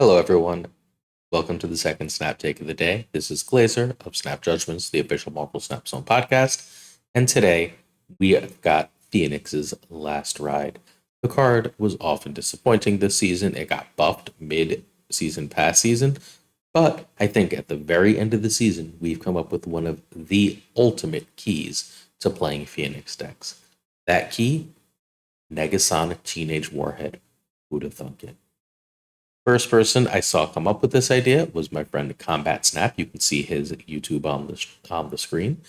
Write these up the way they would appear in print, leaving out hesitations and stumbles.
Hello, everyone. Welcome to the second Snap Take of the day. This is Glazer of Snap Judgments, the official Marvel Snap Zone podcast. And today we have got Phoenix's Last Ride. The card was often disappointing this season. It got buffed mid season past season. But I think at the very end of the season, we've come up with one of the ultimate keys to playing Phoenix decks. That key, Negasonic Teenage Warhead. Who'd have thunk it? First person I saw come up with this idea was my friend Combat Snap. You can see his YouTube on the screen.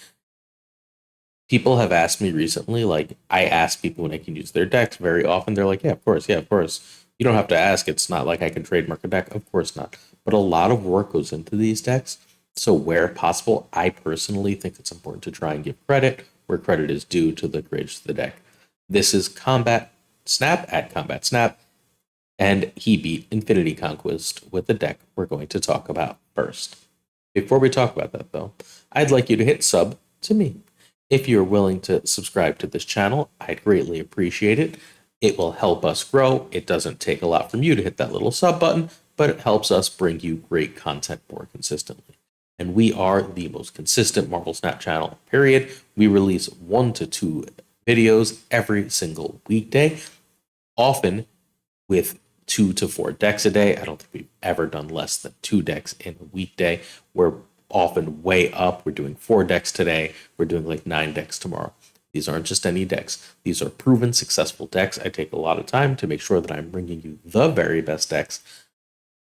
People have asked me recently, like I ask people when I can use their decks very often. They're like, yeah, of course. You don't have to ask. It's not like I can trademark a deck. Of course not. But a lot of work goes into these decks. So where possible, I personally think it's important to try and give credit where credit is due to the creators of the deck. This is Combat Snap at Combat Snap, and he beat Infinity Conquest with the deck we're going to talk about first. Before we talk about that, though, I'd like you to hit sub to me. If you're willing to subscribe to this channel, I'd greatly appreciate it. It will help us grow. It doesn't take a lot from you to hit that little sub button, but it helps us bring you great content more consistently. And we are the most consistent Marvel Snap channel, period. We release 1 to 2 videos every single weekday, often with 2 to 4 decks a day. I don't think we've ever done less than 2 decks in a weekday. We're often way up. We're doing 4 decks today. We're doing like 9 decks tomorrow. These aren't just any decks. These are proven successful decks. I take a lot of time to make sure that I'm bringing you the very best decks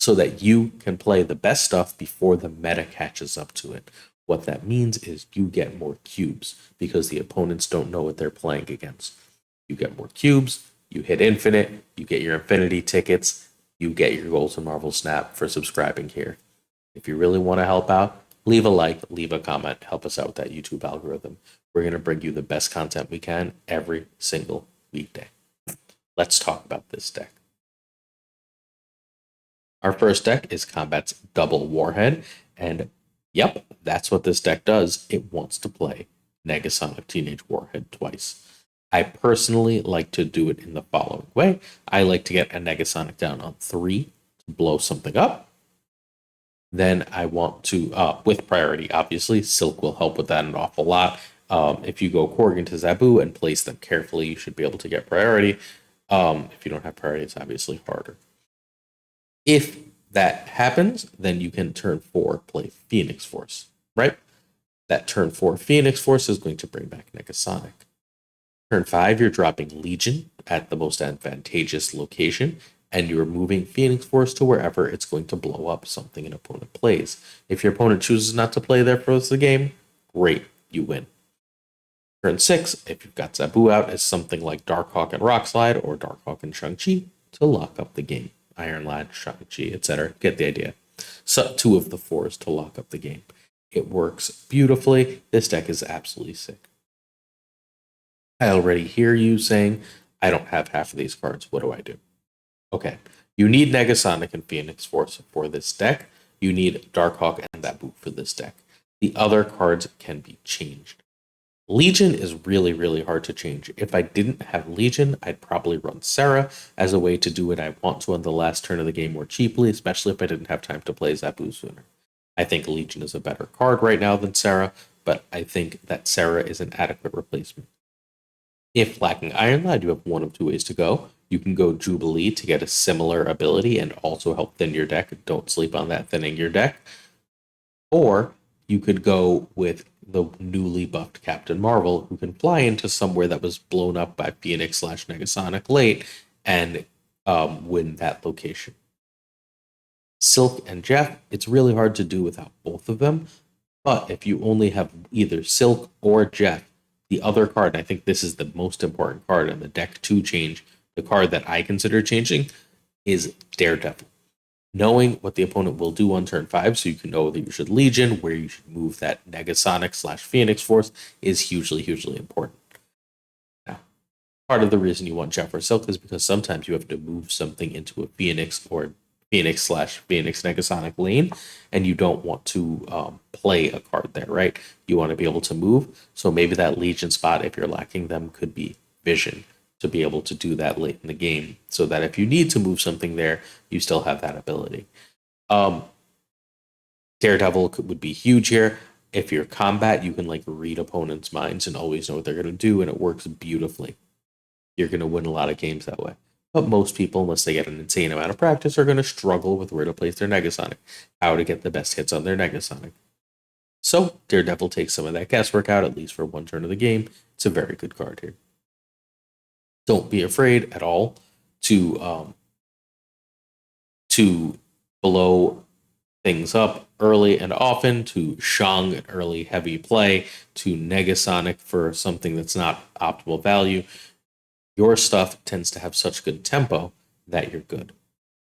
so that you can play the best stuff before the meta catches up to it. What that means is you get more cubes because the opponents don't know what they're playing against. You get more cubes, you hit infinite, you get your infinity tickets, you get your Golden Marvel Snap for subscribing here. If you really want to help out, leave a like, leave a comment, help us out with that YouTube algorithm. We're going to bring you the best content we can every single weekday. Let's talk about this deck. Our first deck is Combat's Double Warhead, and yep, that's what this deck does. It wants to play Negasonic Teenage Warhead twice. I personally like to do it in the following way. I like to get a Negasonic down on 3 to blow something up. Then I want to, with priority, obviously, Silk will help with that an awful lot. If you go Korg to Zabu and place them carefully, you should be able to get priority. If you don't have priority, it's obviously harder. If that happens, then you can turn 4 play Phoenix Force, right? That turn 4 Phoenix Force is going to bring back Negasonic. Turn 5, you're dropping Legion at the most advantageous location, and you're moving Phoenix Force to wherever it's going to blow up something an opponent plays. If your opponent chooses not to play there for the rest of the game, great, you win. Turn 6, if you've got Zabu out, is something like Darkhawk and Rockslide or Darkhawk and Shang-Chi to lock up the game. Iron Lad, Shang-Chi, etc. Get the idea. So 2 of the 4s to lock up the game. It works beautifully. This deck is absolutely sick. I already hear you saying, I don't have half of these cards. What do I do? Okay, you need Negasonic and Phoenix Force for this deck. You need Darkhawk and Zabu for this deck. The other cards can be changed. Legion is really, really hard to change. If I didn't have Legion, I'd probably run Sarah as a way to do what I want to on the last turn of the game more cheaply, especially if I didn't have time to play Zabu sooner. I think Legion is a better card right now than Sarah, but I think that Sarah is an adequate replacement. If lacking Iron Lad, you have 1 of 2 ways to go. You can go Jubilee to get a similar ability and also help thin your deck. Don't sleep on that thinning your deck. Or you could go with the newly buffed Captain Marvel, who can fly into somewhere that was blown up by Phoenix / Negasonic late and win that location. Silk and Jeff, it's really hard to do without both of them. But if you only have either Silk or Jeff, the other card, and I think this is the most important card in the deck to change, the card that I consider changing, is Daredevil. Knowing what the opponent will do on turn 5 so you can know whether you should Legion, where you should move that Negasonic / Phoenix Force is hugely, hugely important. Now, part of the reason you want Jeff or Silk is because sometimes you have to move something into a Phoenix or Phoenix / Phoenix Negasonic lane, and you don't want to play a card there, right? You want to be able to move. So maybe that Legion spot, if you're lacking them, could be Vision to be able to do that late in the game, so that if you need to move something there, you still have that ability. Um, Daredevil would be huge here. If you're combat, you can like read opponents' minds and always know what they're going to do, and it works beautifully. You're going to win a lot of games that way. But most people, unless they get an insane amount of practice, are going to struggle with where to place their Negasonic, how to get the best hits on their Negasonic. So Daredevil takes some of that guesswork out, at least for one turn of the game. It's a very good card here. Don't be afraid at all to blow things up early and often, to Shang an early heavy play, to Negasonic for something that's not optimal value. Your stuff tends to have such good tempo that you're good.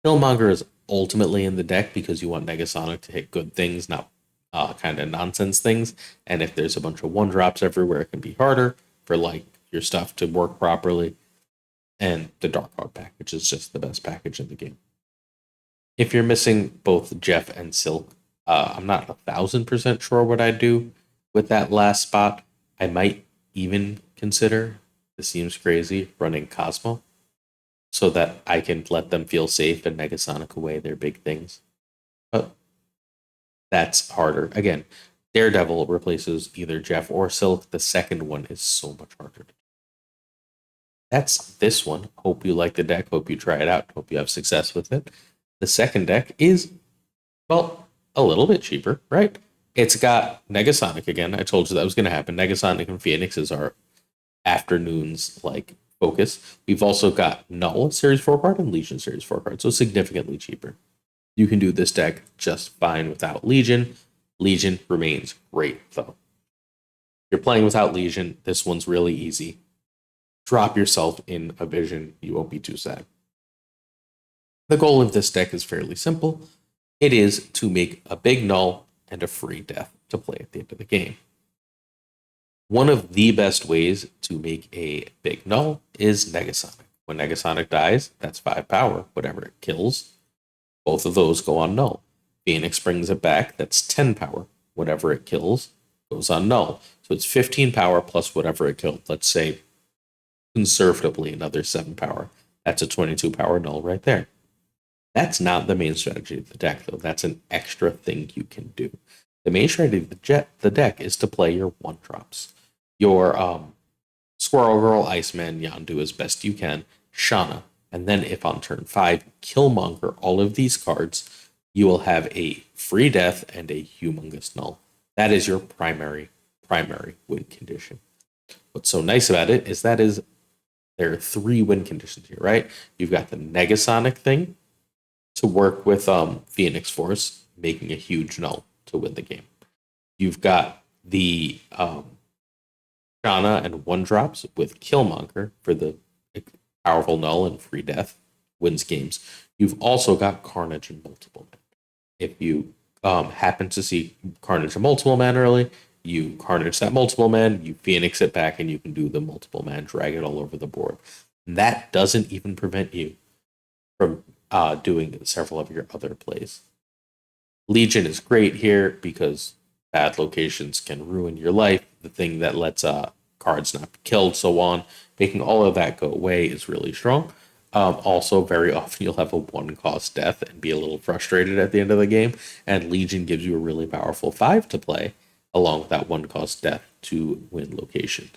Killmonger is ultimately in the deck because you want Negasonic to hit good things, not kind of nonsense things. And if there's a bunch of one drops everywhere, it can be harder for like your stuff to work properly. And the Darkhawk package is just the best package in the game. If you're missing both Jeff and Silk, I'm not 1,000% sure what I'd do with that last spot. I might even consider, this seems crazy, running Cosmo so that I can let them feel safe and Negasonic away their big things. But that's harder. Again, Daredevil replaces either Jeff or Silk. The second one is so much harder. That's this one. Hope you like the deck. Hope you try it out. Hope you have success with it. The second deck is, well, a little bit cheaper, right? It's got Negasonic again. I told you that was going to happen. Negasonic and Phoenix is our afternoons like focus. We've also got Null Series 4 card and Legion Series 4 card, so significantly cheaper. You can do this deck just fine without Legion. Legion remains great, though. If you're playing without Legion, this one's really easy. Drop yourself in a vision. You won't be too sad. The goal of this deck is fairly simple. It is to make a big null and a free death to play at the end of the game. One of the best ways to make a big null is Negasonic. When Negasonic dies, that's 5 power. Whatever it kills, both of those go on null. Phoenix brings it back, that's 10 power. Whatever it kills goes on null. So it's 15 power plus whatever it killed. Let's say conservatively another 7 power. That's a 22 power null right there. That's not the main strategy of the deck, though. That's an extra thing you can do. The main strategy of the deck is to play your one drops. Your Squirrel Girl, Iceman, Yondu as best you can, Shauna. And then if on turn 5, Killmonger all of these cards, you will have a free death and a humongous null. That is your primary win condition. What's so nice about it is there are 3 win conditions here, right? You've got the Negasonic thing to work with Phoenix Force, making a huge null to win the game. You've got the Shauna and one drops with Killmonger for the powerful null and free death, wins games. You've also got Carnage and Multiple Man. If you happen to see Carnage and Multiple Man early, you Carnage that Multiple Man, you Phoenix it back, and you can do the Multiple Man, drag it all over the board. And that doesn't even prevent you from doing several of your other plays. Legion is great here because bad locations can ruin your life. The thing that lets cards not be killed, so on. Making all of that go away is really strong. Also, very often you'll have a 1-cost death and be a little frustrated at the end of the game. And Legion gives you a really powerful 5 to play along with that 1-cost death to win location.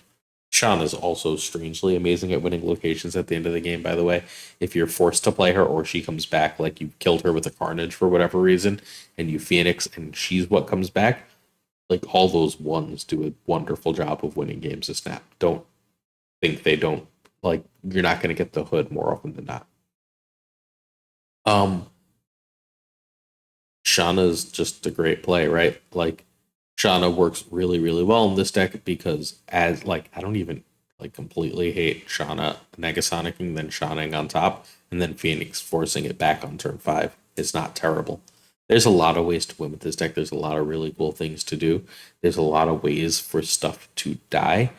Shauna is also strangely amazing at winning locations at the end of the game, by the way. If you're forced to play her or she comes back, like you killed her with a Carnage for whatever reason, and you Phoenix and she's what comes back, like all those ones do a wonderful job of winning games of Snap. Don't think they don't, like, you're not going to get the hood more often than not. Shauna's just a great play, right? Like, Shauna works really, really well in this deck because as like I don't even like completely hate Shauna Negasonicing, then Shaunaing on top, and then Phoenix forcing it back on turn 5. It's not terrible. There's a lot of ways to win with this deck. There's a lot of really cool things to do. There's a lot of ways for stuff to die.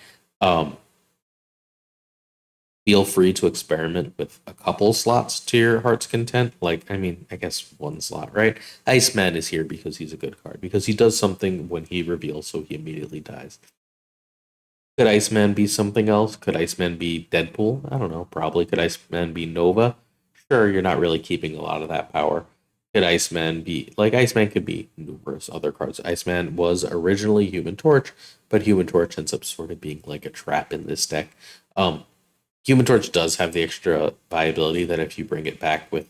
Feel free to experiment with a couple slots to your heart's content. Like, I mean, I guess one slot, right? Iceman is here because he's a good card, because he does something when he reveals, so he immediately dies. Could Iceman be something else? Could Iceman be Deadpool? I don't know. Probably. Could Iceman be Nova? Sure, you're not really keeping a lot of that power. Could Iceman be like Iceman could be numerous other cards. Iceman was originally Human Torch, but Human Torch ends up sort of being like a trap in this deck. Um, Human Torch does have the extra viability that if you bring it back with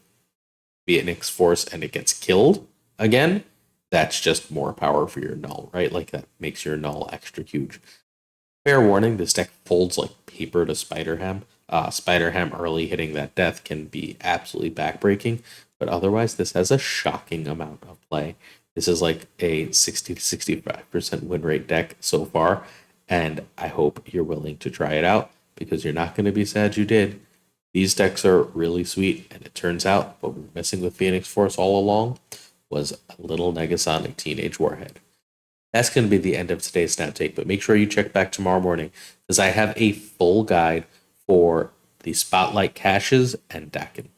Phoenix Force and it gets killed again, that's just more power for your null, right? Like that makes your null extra huge. Fair warning, this deck folds like paper to Spider Ham. Spider Ham early hitting that death can be absolutely backbreaking, but otherwise, this has a shocking amount of play. This is like a 60 to 65% win rate deck so far, and I hope you're willing to try it out because you're not going to be sad you did. These decks are really sweet, and it turns out what we were missing with Phoenix Force all along was a little Negasonic Teenage Warhead. That's going to be the end of today's Snap Take, but make sure you check back tomorrow morning because I have a full guide for the Spotlight caches and Dakin.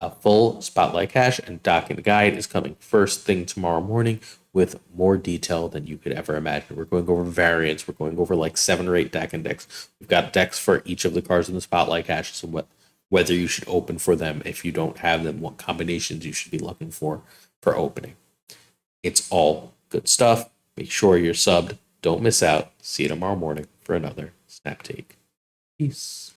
A full Spotlight cache and Dakin guide is coming first thing tomorrow morning with more detail than you could ever imagine. We're going over variants. We're going over like 7 or 8 Dakin decks. We've got decks for each of the cards in the Spotlight caches and whether you should open for them if you don't have them, what combinations you should be looking for opening. It's all good stuff. Make sure you're subbed. Don't miss out. See you tomorrow morning for another Snap Take. Peace.